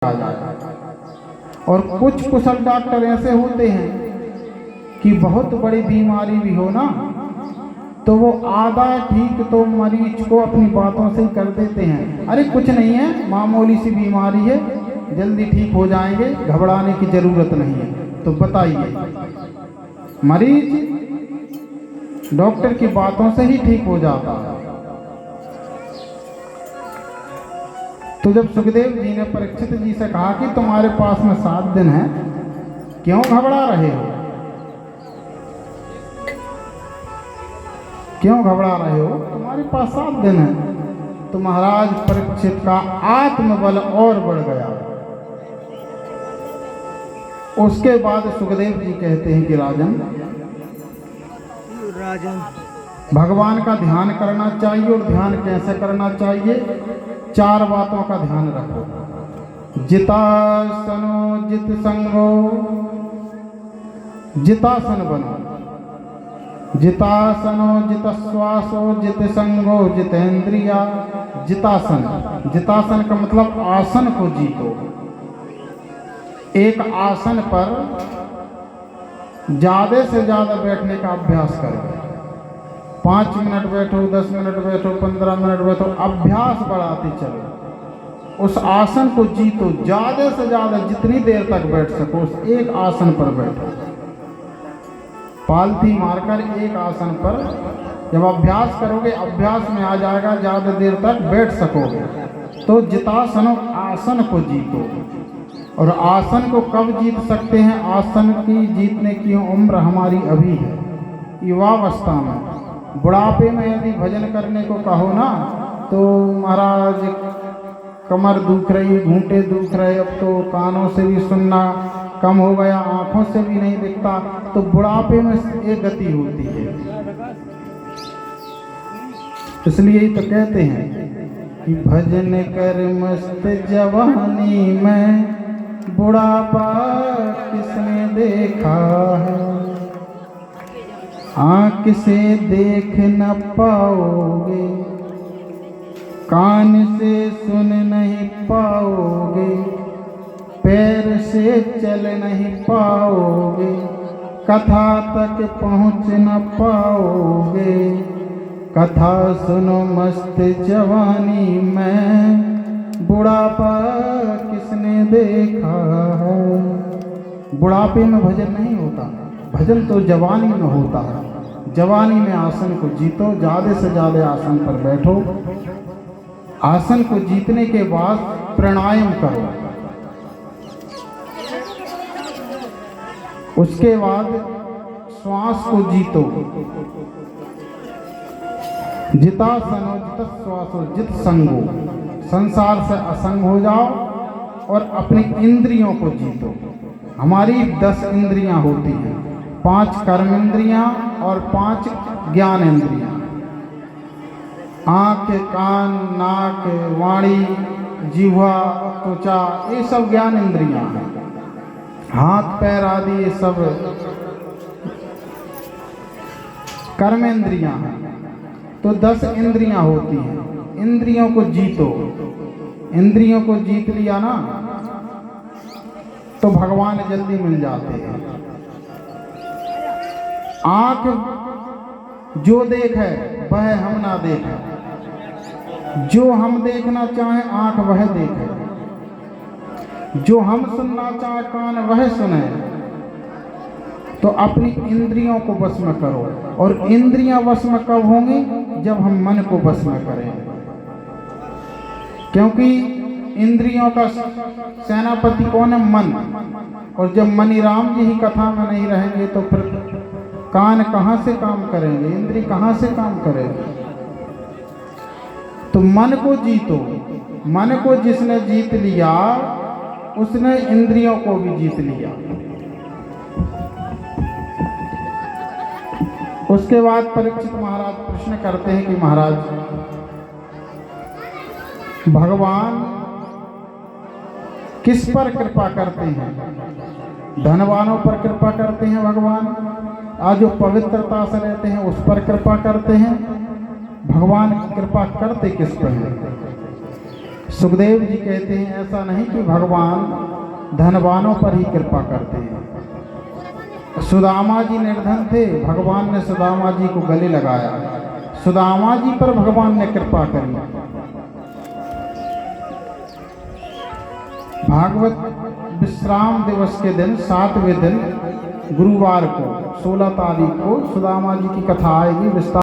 आ जाए। और कुछ कुशल डॉक्टर ऐसे होते हैं कि बहुत बड़ी बीमारी भी हो ना तो वो आधा ठीक तो मरीज को अपनी बातों से ही कर देते हैं, अरे कुछ नहीं है, मामूली सी बीमारी है, जल्दी ठीक हो जाएंगे, घबराने की जरूरत नहीं है। तो बताइए, मरीज डॉक्टर की बातों से ही ठीक हो जाता है। तो जब सुखदेव जी ने परीक्षित जी से कहा कि तुम्हारे पास में 7 दिन है, क्यों घबरा रहे हो, क्यों घबरा रहे हो, तुम्हारे पास 7 दिन है, तो महाराज परीक्षित का आत्मबल और बढ़ गया। उसके बाद सुखदेव जी कहते हैं कि राजन भगवान का ध्यान करना चाहिए, और ध्यान कैसे करना चाहिए, 4 बातों का ध्यान रखो। जितासनो जित संगो, जितासन बनो, जितासनो जित श्वासो जित संगो जितेंद्रिया। जितासन, जितासन का मतलब आसन को जीतो। एक आसन पर ज्यादा से ज्यादा बैठने का अभ्यास करो। 5 मिनट बैठो, 10 मिनट बैठो, 15 मिनट बैठो, अभ्यास बढ़ाते चलो। उस आसन को जीतो, ज्यादा से ज्यादा जितनी देर तक बैठ सको उस एक आसन पर बैठो। पालथी मारकर एक आसन पर जब अभ्यास करोगे, अभ्यास में आ जाएगा, ज्यादा देर तक बैठ सकोगे। तो जितासनो, आसन को जीतो। और आसन को कब जीत सकते हैं, आसन की जीतने की उम्र हमारी अभी है, युवावस्था में। बुढ़ापे में यदि भजन करने को कहो ना तो महाराज कमर दुख रही, घूंटे दुख रहे, अब तो कानों से भी सुनना कम हो गया, आंखों से भी नहीं दिखता, तो बुढ़ापे में एक गति होती है। इसलिए तो कहते हैं कि भजन कर मस्त जवानी में, बुढ़ापा किसने देखा है, आँख से देख न पाओगे, कान से सुन नहीं पाओगे, पैर से चल नहीं पाओगे, कथा तक पहुँच न पाओगे। कथा सुनो मस्त जवानी में, बुढ़ापा किसने देखा है। बुढ़ापे में भजन नहीं होता, भजन तो जवानी में होता है। जवानी में आसन को जीतो, ज़्यादा से ज़्यादा आसन पर बैठो। आसन को जीतने के बाद प्राणायाम करो। उसके बाद श्वास को जीतो। जितासनो जित श्वासो जित संगो, संसार से असंग हो जाओ और अपनी इंद्रियों को जीतो। हमारी 10 इंद्रियां होती हैं, 5 कर्म इंद्रियां और 5 ज्ञान इंद्रियां। आँख, कान, नाक, वाणी, जिह्वा, त्वचा, ये सब ज्ञान इंद्रियां हैं। हाथ पैर आदि ये सब कर्म इंद्रियां हैं। तो 10 इंद्रियां होती हैं, इंद्रियों को जीतो। इंद्रियों को जीत लिया ना तो भगवान जल्दी मिल जाते हैं। आँख जो देखे वह हम ना देखे, जो हम देखना चाहें आँख वह देखे, जो हम सुनना चाहें कान वह सुने। तो अपनी इंद्रियों को वश में करो। और इंद्रियां वश में कब होंगी, जब हम मन को वश में करें। क्योंकि इंद्रियों का सेनापति कौन है, मन। और जब मनी राम जी ही कथा में नहीं रहेंगे तो फिर कान कहाँ से काम करेंगे, इंद्रिय कहाँ से काम करेंगे। तो मन को जीतो। मन को जिसने जीत लिया उसने इंद्रियों को भी जीत लिया। उसके बाद परीक्षित महाराज प्रश्न करते हैं कि महाराज भगवान किस पर कृपा करते हैं, धनवानों पर कृपा करते हैं भगवान, आज जो पवित्रता से रहते हैं उस पर कृपा करते हैं, भगवान कृपा करते किस पर हैं। सुखदेव जी कहते हैं ऐसा नहीं कि भगवान धनवानों पर ही कृपा करते हैं। सुदामा जी निर्धन थे, भगवान ने सुदामा जी को गले लगाया, सुदामा जी पर भगवान ने कृपा करी। भागवत विश्राम दिवस के दिन 7वें दिन गुरुवार को 16 तारीख को सुदामा जी की कथा आएगी। विस्तार